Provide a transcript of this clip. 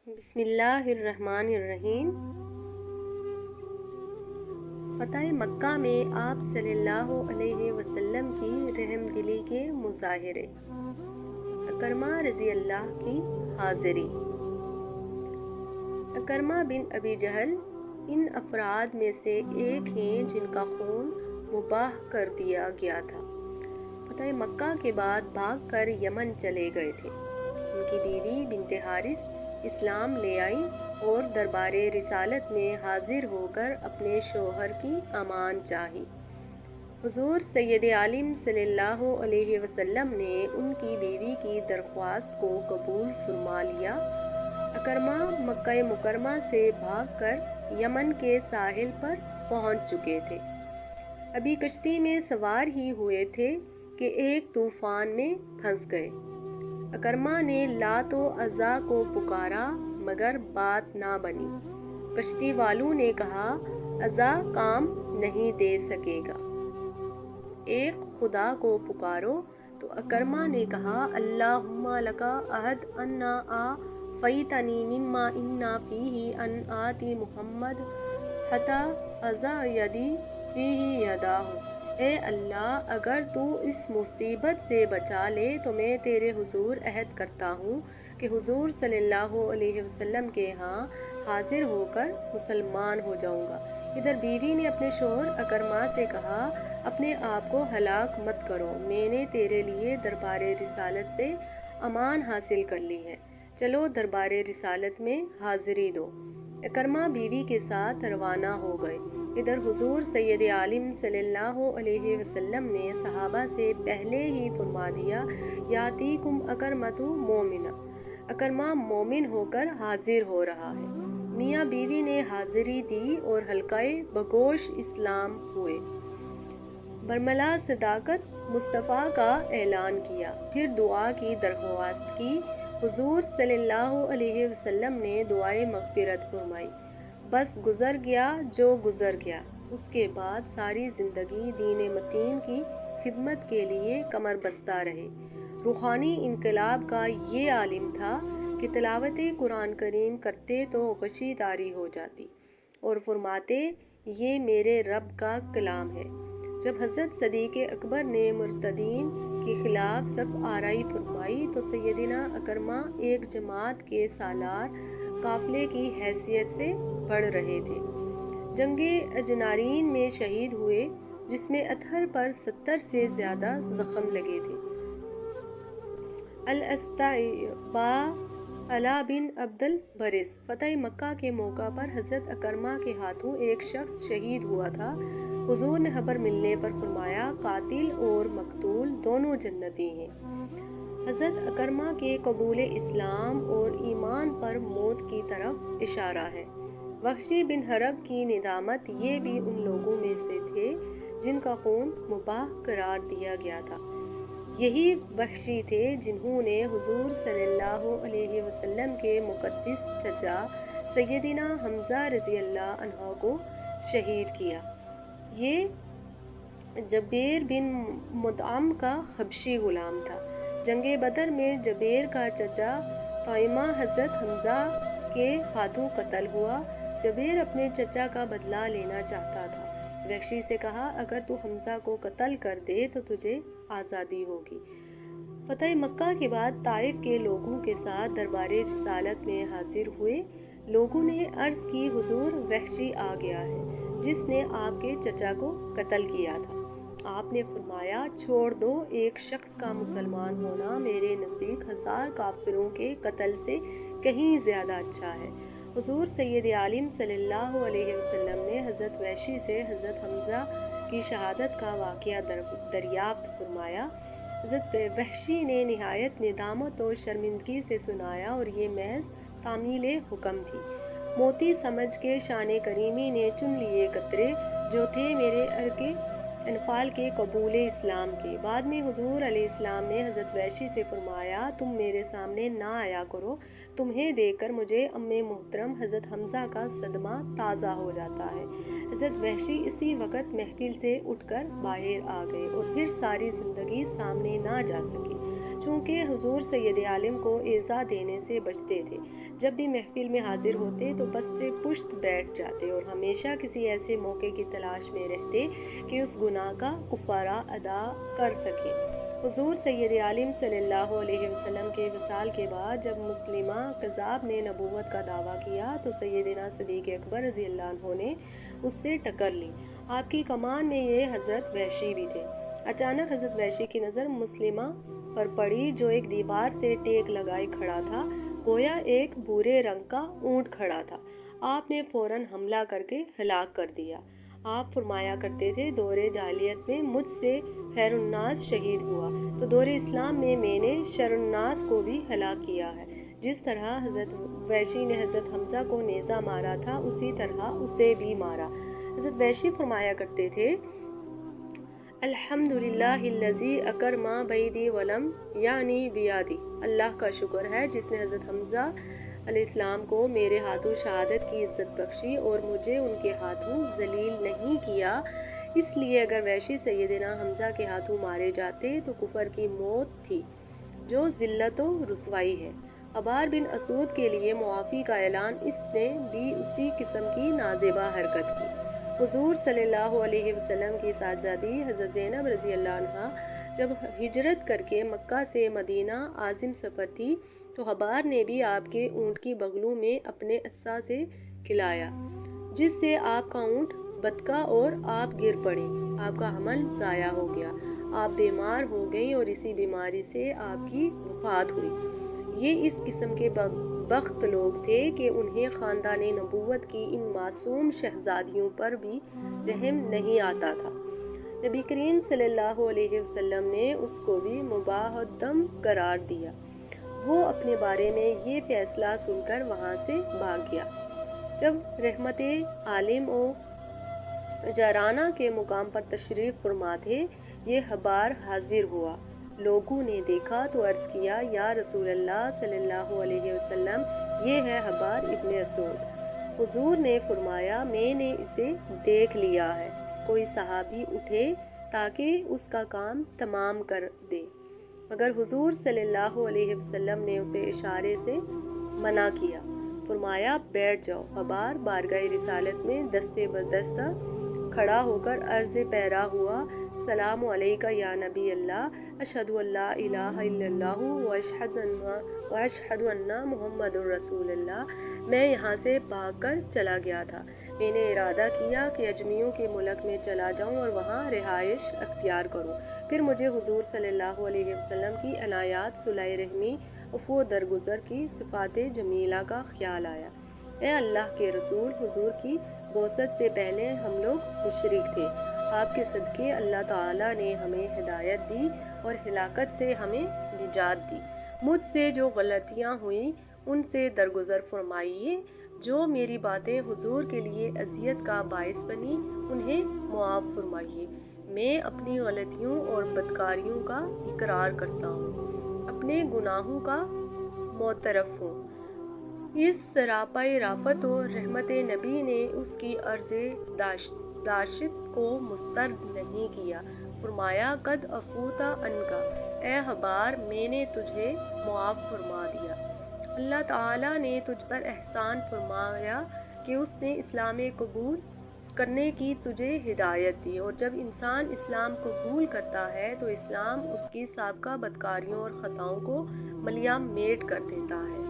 بسم اللہ الرحمن الرحیم۔ فتح مکہ میں آپ صلی اللہ علیہ وسلم کی رحم دلی کے مظاہرے۔ اکرمہ رضی اللہ کی حاضری۔ اکرمہ بن ابی جہل ان افراد میں سے ایک ہیں جن کا خون مباح کر دیا گیا تھا۔ فتح مکہ کے بعد بھاگ کر یمن چلے گئے تھے۔ ان کی بیوی بنت حارث اسلام لے آئیں اور دربار رسالت میں حاضر ہو کر اپنے شوہر کی امان چاہی۔ حضور سید عالم صلی اللہ علیہ وسلم نے ان کی بیوی کی درخواست کو قبول فرما لیا۔ اکرمہ مکہ مکرمہ سے بھاگ کر یمن کے ساحل پر پہنچ چکے تھے۔ ابھی کشتی میں سوار ہی ہوئے تھے کہ ایک طوفان میں پھنس گئے۔ اکرمہ نے لات و عزا کو پکارا مگر بات نہ بنی۔ کشتی والوں نے کہا عزا کام نہیں دے سکے گا، ایک خدا کو پکارو۔ تو اکرمہ نے کہا اللہم لکا عہد انا آفیتنی مما انا فیہ ان آتی محمد حتی عزا یدی فیہ یداہ۔ اے اللہ، اگر تو اس مصیبت سے بچا لے تو میں تیرے حضور عہد کرتا ہوں کہ حضور صلی اللہ علیہ وسلم کے ہاں حاضر ہو کر مسلمان ہو جاؤں گا۔ ادھر بیوی نے اپنے شوہر اکرمہ سے کہا اپنے آپ کو ہلاک مت کرو، میں نے تیرے لیے دربار رسالت سے امان حاصل کر لی ہے، چلو دربار رسالت میں حاضری دو۔ اکرمہ بیوی کے ساتھ روانہ ہو گئے۔ ادھر حضور سید عالم صلی اللہ علیہ وسلم نے صحابہ سے پہلے ہی فرما دیا یاتیکم اکرمۃ مومنا، اکرمہ مومن ہو کر حاضر ہو رہا ہے۔ میاں بیوی نے حاضری دی اور حلقہ بگوش اسلام ہوئے۔ برملا صداقت مصطفیٰ کا اعلان کیا، پھر دعا کی درخواست کی۔ حضور صلی اللہ علیہ وسلم نے دعائے مغفرت فرمائی۔ بس گزر گیا جو گزر گیا، اس کے بعد ساری زندگی دین متین کی خدمت کے لیے کمر بستہ رہے۔ روحانی انقلاب کا یہ عالم تھا کہ تلاوت قرآن کریم کرتے تو غشی طاری ہو جاتی اور فرماتے یہ میرے رب کا کلام ہے۔ جب حضرت صدیق اکبر نے مرتدین کے خلاف صف آرائی فرمائی تو سیدنا اکرمہ ایک جماعت کے سالار قافلے کی حیثیت سے بڑھ رہے تھے۔ جنگ اجنارین میں شہید ہوئے جس میں اطہر پر 70 سے زیادہ زخم لگے تھے۔ الاستعبا علا بن عبد البرس۔ فتح مکہ کے موقع پر حضرت اکرمہ کے ہاتھوں ایک شخص شہید ہوا تھا۔ حضور نے خبر ملنے پر فرمایا قاتل اور مقتول دونوں جنتی ہیں۔ حضرت اکرمہ کے قبول اسلام اور ایمان پر موت کی طرف اشارہ ہے۔ وحشی بن حرب کی ندامت، یہ بھی ان لوگوں میں سے تھے جن کا خون مباح قرار دیا گیا تھا۔ یہی وحشی تھے جنہوں نے حضور صلی اللہ علیہ وسلم کے مقدس چچا سیدنا حمزہ رضی اللہ عنہ کو شہید کیا۔ یہ جبیر بن مطعم کا حبشی غلام تھا۔ جنگ بدر میں جبیر کا چچا طعیمہ حضرت حمزہ کے ہاتھوں قتل ہوا۔ جبیر اپنے چچا کا بدلہ لینا چاہتا تھا۔ وحشی سے کہا اگر تو حمزہ کو قتل کر دے تو تجھے آزادی ہوگی۔ فتح مکہ کے بعد طائف کے لوگوں کے ساتھ دربار رسالت میں حاضر ہوئے۔ لوگوں نے عرض کی حضور وحشی آ گیا ہے جس نے آپ کے چچا کو قتل کیا تھا۔ آپ نے فرمایا چھوڑ دو، ایک شخص کا مسلمان ہونا میرے نزدیک 1000 کافروں کے قتل سے کہیں زیادہ اچھا ہے۔ حضور سید عالم صلی اللہ علیہ وسلم نے حضرت وحشی سے حضرت حمزہ کی شہادت کا واقعہ دریافت فرمایا۔ حضرت وحشی نے نہایت ندامت اور شرمندگی سے سنایا اور یہ محض تعمیل حکم تھی۔ موتی سمجھ کے شان کریمی نے چن لیے قطرے جو تھے میرے عرق انفال کے قبول اسلام کے۔ بعد میں حضور علیہ السلام نے حضرت وحشی سے فرمایا تم میرے سامنے نہ آیا کرو، تمہیں دیکھ کر مجھے محترم حضرت حمزہ کا صدمہ تازہ ہو جاتا ہے۔ حضرت وحشی اسی وقت محفل سے اٹھ کر باہر آ گئے اور پھر ساری زندگی سامنے نہ جا سکے۔ چونکہ حضور سید عالم کو ایذا دینے سے بچتے تھے۔ جب بھی محفل میں حاضر ہوتے تو پس سے پشت بیٹھ جاتے اور ہمیشہ کسی ایسے موقع کی تلاش میں رہتے کہ اس گناہ کا کفارہ ادا کر سکیں۔ حضور سید عالم صلی اللہ علیہ وسلم کے وصال کے بعد جب مسلمہ کذاب نے نبوت کا دعویٰ کیا تو سیدنا صدیق اکبر رضی اللہ عنہ نے اس سے ٹکر لی۔ آپ کی کمان میں یہ حضرت وحشی بھی تھے۔ اچانک حضرت وحشی کی نظر مسلمہ پر پڑی جو ایک دیوار سے ٹیک لگائے کھڑا تھا، گویا ایک بھورے رنگ کا اونٹ کھڑا تھا۔ آپ نے فوراً حملہ کر کے ہلاک کر دیا۔ آپ فرمایا کرتے تھے، دور جاہلیت میں مجھ سے خیر الناس شہید ہوا تو دور اسلام میں میں نے شر الناس کو بھی ہلاک کیا ہے۔ جس طرح حضرت وحشی نے حضرت حمزہ کو نیزہ مارا تھا اسی طرح اسے بھی مارا۔ حضرت وحشی فرمایا کرتے تھے، الحمدللہ الذی اکرم بیدی ولم یعنی بیادی۔ اللہ کا شکر ہے جس نے حضرت حمزہ علیہ السلام کو میرے ہاتھوں شہادت کی عزت بخشی اور مجھے ان کے ہاتھوں ذلیل نہیں کیا۔ اس لیے اگر وحشی سیدنا حمزہ کے ہاتھوں مارے جاتے تو کفر کی موت تھی جو ذلت و رسوائی ہے۔ عبار بن اسود کے لیے معافی کا اعلان، اس نے بھی اسی قسم کی نازیبا حرکت کی۔ حضور صلی اللہ علیہ وسلم کی صاحبزادی حضرت زینب رضی اللہ عنہا جب ہجرت کر کے مکہ سے مدینہ عازم سفر تھی تو حبار نے بھی آپ کے اونٹ کی بغلوں میں اپنے عصا سے کھلایا، جس سے آپ کا اونٹ بتکا اور آپ گر پڑے۔ آپ کا حمل ضائع ہو گیا، آپ بیمار ہو گئی اور اسی بیماری سے آپ کی وفات ہوئی۔ یہ اس قسم کے بخت لوگ تھے کہ انہیں خاندان نبوت کی ان معصوم شہزادیوں پر بھی رحم نہیں آتا تھا۔ نبی کریم صلی اللہ علیہ وسلم نے اس کو بھی مباح الدم قرار دیا۔ وہ اپنے بارے میں یہ فیصلہ سن کر وہاں سے بھاگ گیا۔ جب رحمت عالم و جارانہ کے مقام پر تشریف فرما تھے، یہ حبار حاضر ہوا۔ لوگوں نے دیکھا تو عرض کیا، یا رسول اللہ صلی اللہ علیہ وسلم، یہ ہے حبار ابن اسود۔ حضور نے فرمایا، میں نے اسے دیکھ لیا ہے، کوئی صحابی اٹھے تاکہ اس کا کام تمام کر دے، مگر حضور صلی اللہ علیہ وسلم نے اسے اشارے سے منع کیا۔ فرمایا، بیٹھ جاؤ۔ حبار بارگاہ رسالت میں دستے بدستہ کھڑا ہو کر عرض پیرا ہوا، سلام علیکہ یا نبی اللہ، اشہد ان لا الہ الا اللہ واشہد ان محمد رسول اللہ۔ میں یہاں سے بھاگ کر چلا گیا تھا۔ میں نے ارادہ کیا کہ اجمیوں کے ملک میں چلا جاؤں اور وہاں رہائش اختیار کروں۔ پھر مجھے حضور صلی اللہ علیہ وسلم کی عنایات، صلہ رحمی، عفو و درگزر کی صفات جمیلہ کا خیال آیا۔ اے اللہ کے رسول، حضور کی بعثت سے پہلے ہم لوگ مشرک تھے، آپ کے صدقے اللہ تعالیٰ نے ہمیں ہدایت دی اور ہلاکت سے ہمیں نجات دی۔ مجھ سے جو غلطیاں ہوئیں ان سے درگزر فرمائیے، جو میری باتیں حضور کے لیے اذیت کا باعث بنی انہیں معاف فرمائیے۔ میں اپنی غلطیوں اور بدکاریوں کا اقرار کرتا ہوں، اپنے گناہوں کا معترف ہوں۔ اس سراپا رافت و رحمت نبی نے اس کی عرض داشت کو مسترد نہیں کیا۔ فرمایا، قد عفوت عنک، اے حبار، میں نے تجھے معاف فرما دیا۔ اللہ تعالیٰ نے تجھ پر احسان فرمایا کہ اس نے اسلام قبول کرنے کی تجھے ہدایت دی، اور جب انسان اسلام قبول کرتا ہے تو اسلام اس کی سابقہ بدکاریوں اور خطاؤں کو ملیام میٹ کر دیتا ہے۔